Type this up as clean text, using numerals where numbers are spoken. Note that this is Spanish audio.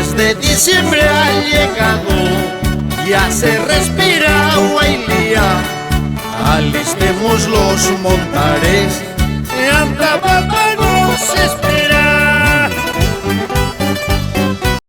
mes de diciembre ha llegado, ya se respira Huailía. Alistemos los montares, y anda, nos espera.